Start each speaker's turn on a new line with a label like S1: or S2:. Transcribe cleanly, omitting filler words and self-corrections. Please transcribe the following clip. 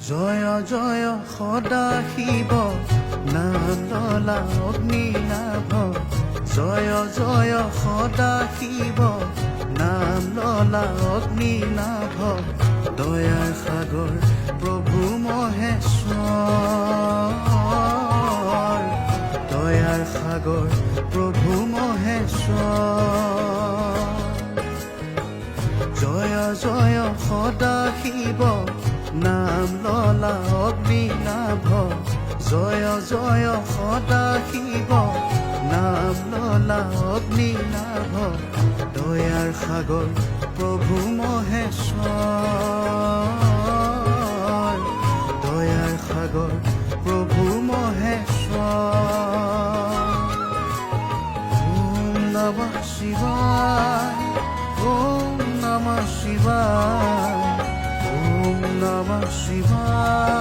S1: জয় জয় সদা শিৱ নাম ললা অগ্নিনাভ জয় জয় সদা শিৱ নাম ললা অগ্নিনাভ দয়াৰ সাগৰ প্ৰভু মহেশ্বৰ দয়াৰ সাগৰ প্ৰভু মহেশ্বৰ জয় জয় সদা শিৱ নাম ললা অগ্নিনাভ জয় জয় সদা শিৱ নাম ললা অগ্নিনাভ দয়াৰ সাগৰ প্ৰভু মহেশ্বৰ দয়াৰ সাগৰ প্ৰভু মহেশ্বৰ ওম নমঃ শিৱায় ওম নমঃ শিৱায় ওম নমঃ শিৱায়